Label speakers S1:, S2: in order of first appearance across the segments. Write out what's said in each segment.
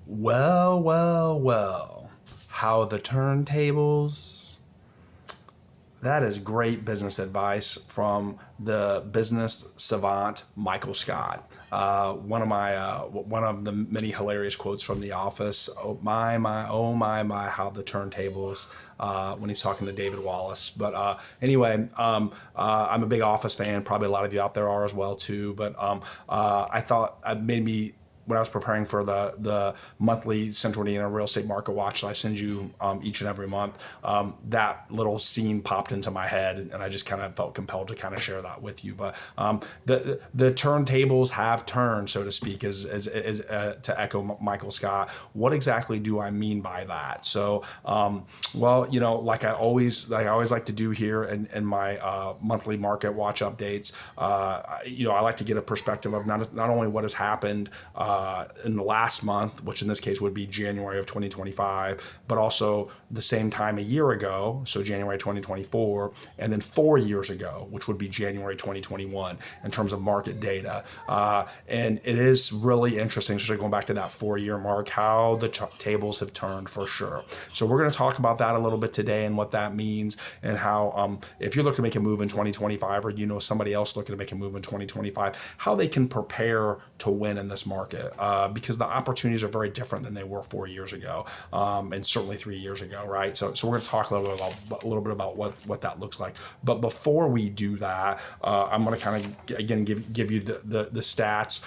S1: Well, well, well. How the turntables. That is great business advice from the business savant Michael Scott. One of the many hilarious quotes from The Office. Oh my, how the turntables. When he's talking to David Wallace. But anyway, I'm a big Office fan. Probably a lot of you out there are as well too. But I thought it made me when I was preparing for the monthly Central Indiana real estate market watch that I send you each and every month, that little scene popped into my head, and I just kind of felt compelled to kind of share that with you. But the turntables have turned, so to speak, to echo Michael Scott. What exactly do I mean by that? So, well, like I always like to do here in my monthly market watch updates. I like to get a perspective of not only what has happened in the last month, which in this case would be January of 2025, but also the same time a year ago, so January 2024, and then 4 years ago, which would be January 2021, in terms of market data. And it is really interesting, especially going back to that 4 year mark, how the tables have turned for sure. So we're going to talk about that a little bit today and what that means, and how if you're looking to make a move in 2025, or somebody else looking to make a move in 2025, how they can prepare to win in this market. Because the opportunities are very different than they were 4 years ago, and certainly 3 years ago, right? So we're going to talk a little bit about what that looks like. But before we do that, I'm going to kind of again give you the stats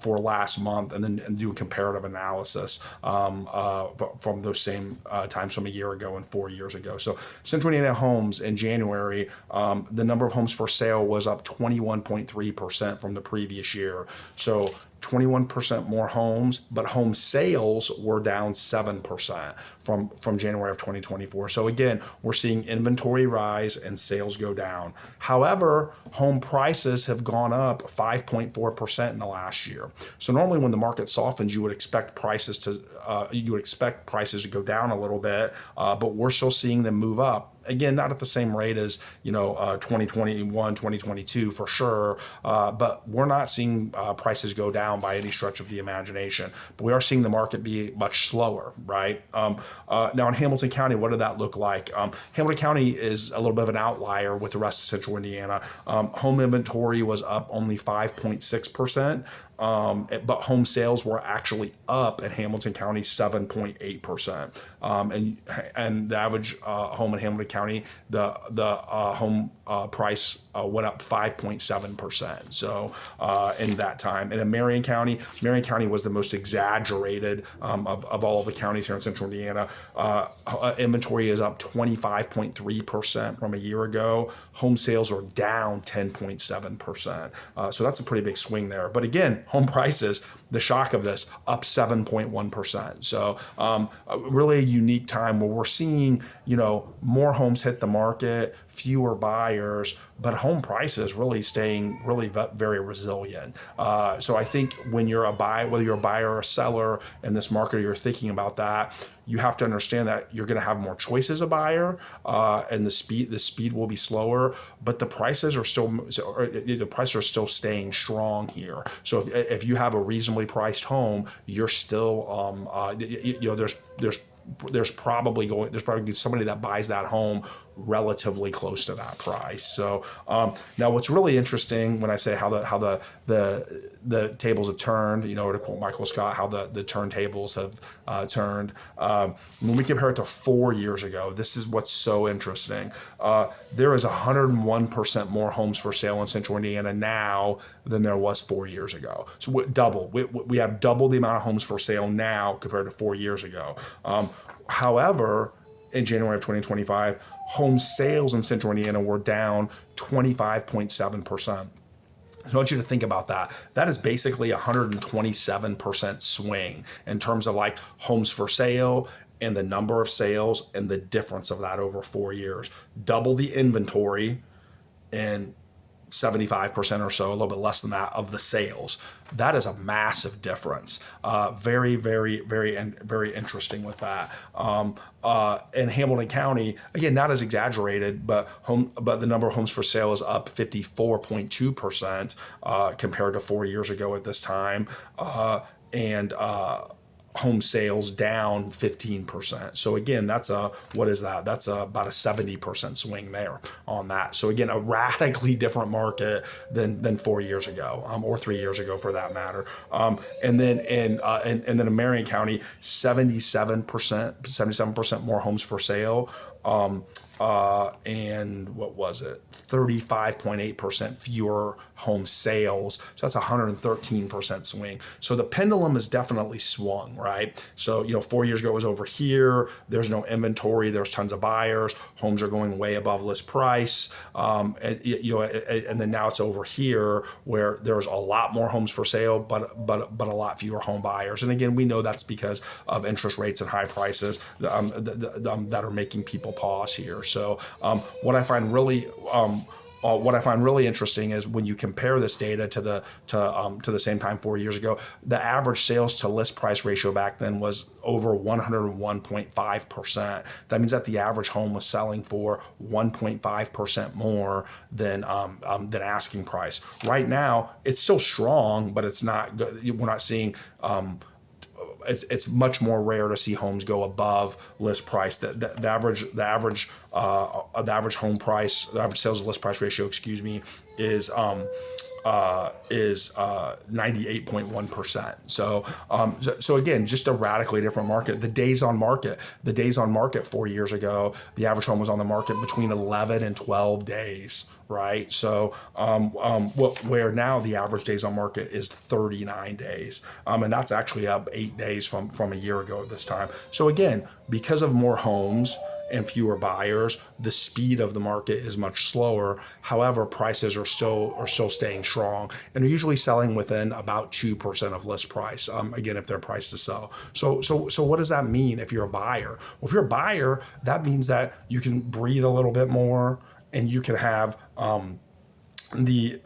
S1: for last month, and then do a comparative analysis from those same times from a year ago and 4 years ago. So Central Indiana homes in January, the number of homes for sale was up 21.3% from the previous year. So 21% more homes, but home sales were down 7% from January of 2024. So again, we're seeing inventory rise and sales go down. However, home prices have gone up 5.4% in the last year. So normally when the market softens, you would expect prices to go down a little bit, but we're still seeing them move up. Again, not at the same rate as 2021, 2022 for sure, but we're not seeing prices go down by any stretch of the imagination. But we are seeing the market be much slower, right? Now in Hamilton County, what did that look like? Hamilton County is a little bit of an outlier with the rest of Central Indiana. Home inventory was up only 5.6%. But home sales were actually up in Hamilton County 7.8%, and the average home in Hamilton County, the home price went up 5.7%. So in that time, and in Marion County was the most exaggerated of all of the counties here in Central Indiana. Inventory is up 25.3% from a year ago. Home sales are down 10.7%. So that's a pretty big swing there. But again, home prices, the shock of this, up 7.1%. So really a unique time where we're seeing, more homes hit the market, fewer buyers, but home prices really staying very resilient. So I think when you're whether you're a buyer or a seller in this market, or you're thinking about that, you have to understand that you're going to have more choice as a buyer, and the speed will be slower, but the prices are still staying strong here. So if you have a reasonably priced home, you're still there's probably somebody that buys that home relatively close to that price. So now what's really interesting when I say how the tables have turned, to quote Michael Scott, how the turntables have turned. When we compare it to 4 years ago, this is what's so interesting. There is 101% more homes for sale in Central Indiana now than there was 4 years ago. So double. We have double the amount of homes for sale now compared to 4 years ago. However, in January of 2025, home sales in Central Indiana were down 25.7%. I want you to think about that. That is basically 127% swing in terms of like homes for sale and the number of sales, and the difference of that over 4 years. Double the inventory and 75% or so, a little bit less than that, of the sales. That is a massive difference. Very, very, very, very interesting with that. In Hamilton County, again, not as exaggerated, but the number of homes for sale is up 54.2% compared to 4 years ago at this time, and home sales down 15%. So again, what is that? That's about a 70% swing there on that. So again, a radically different market than 4 years ago, or 3 years ago for that matter. And then in Marion County, 77% more homes for sale. And what was it? 35.8% fewer home sales. So that's a 113% swing. So the pendulum is definitely swung, right? So, 4 years ago it was over here. There's no inventory. There's tons of buyers. Homes are going way above list price. And then now it's over here where there's a lot more homes for sale, but a lot fewer home buyers. And again, we know that's because of interest rates and high prices that are making people pause here. So what I find really interesting is when you compare this data to the same time 4 years ago, the average sales to list price ratio back then was over 101.5%. That means that the average home was selling for 1.5% more than asking price. Right now, it's still strong, but it's not good. We're not seeing. It's much more rare to see homes go above list price. The average home price, the average sales to list price ratio, is 98.1%. So again, just a radically different market. The days on market 4 years ago, the average home was on the market between 11 and 12 days. Right. So, where now the average days on market is 39 days. And that's actually up 8 days from a year ago at this time. So again, because of more homes and fewer buyers, the speed of the market is much slower. However, prices are still staying strong and are usually selling within about 2% of list price. Again, if they're priced to sell. So what does that mean if you're a buyer? Well, if you're a buyer, that means that you can breathe a little bit more, and you can have the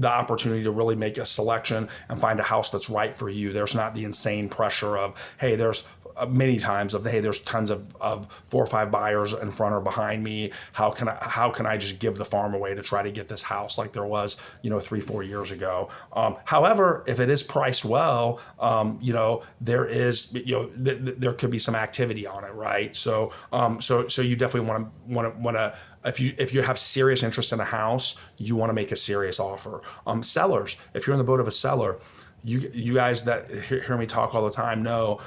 S1: opportunity to really make a selection and find a house that's right for you. There's not the insane pressure of, hey, there's there's tons of 4 or 5 buyers in front or behind me. How can I just give the farm away to try to get this house like there was 3-4 years ago? However, if it is priced well, there could be some activity on it, right? So you definitely want to. If you have serious interest in a house, you want to make a serious offer. Sellers, if you're in the boat of a seller, you guys that hear me talk all the time know,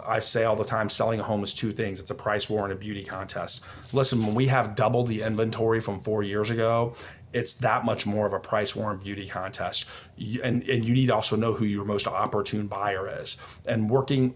S1: I say all the time, selling a home is 2 things. It's a price war and a beauty contest. Listen, when we have double the inventory from 4 years ago, it's that much more of a price war and beauty contest. And you need to also know who your most opportune buyer is. And working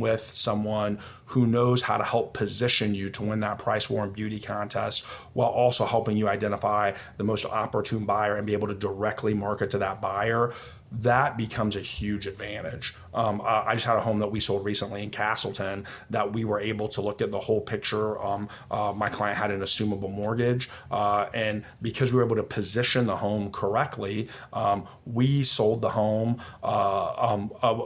S1: with someone who knows how to help position you to win that price war and beauty contest, while also helping you identify the most opportune buyer and be able to directly market to that buyer, that becomes a huge advantage. I just had a home that we sold recently in Castleton that we were able to look at the whole picture. My client had an assumable mortgage, and because we were able to position the home correctly, we sold the home.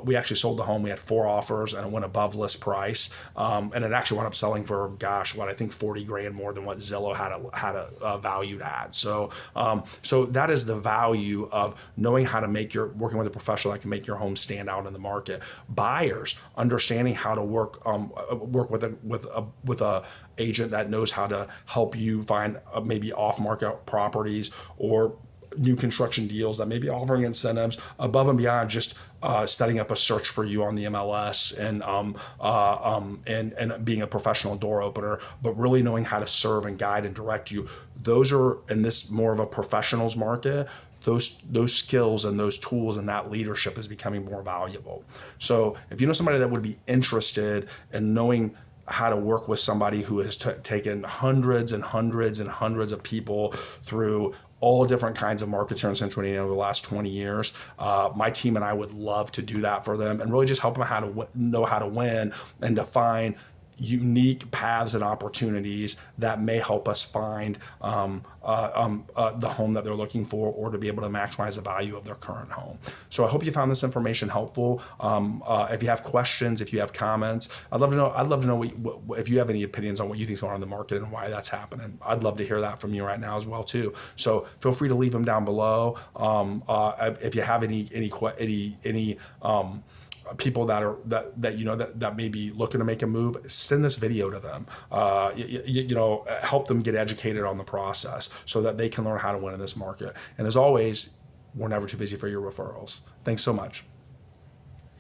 S1: We actually sold the home. We had 4 offers, and it went above list price, and it actually wound up selling for I think $40,000 more than what Zillow had a valued at. So that is the value of knowing how to working with a professional that can make your home stand out in the market. Buyers, understanding how to work with a agent that knows how to help you find maybe off-market properties or new construction deals that may be offering incentives above and beyond just setting up a search for you on the MLS and being a professional door opener, but really knowing how to serve and guide and direct you. Those are, in this more of a professionals market, those skills and those tools and that leadership is becoming more valuable. So if you know somebody that would be interested in knowing how to work with somebody who has taken hundreds and hundreds and hundreds of people through all different kinds of markets here in Central Indiana over the last 20 years. My team and I would love to do that for them and really just help them know how to win and to find unique paths and opportunities that may help us find the home that they're looking for, or to be able to maximize the value of their current home. So I hope you found this information helpful. If you have questions, if you have comments, I'd love to know if you have any opinions on what you think is going on in the market and why that's happening. I'd love to hear that from you right now as well too. So feel free to leave them down below. If you have any people that you know that may be looking to make a move, send this video to them. Help them get educated on the process so that they can learn how to win in this market. And as always, we're never too busy for your referrals. Thanks so much.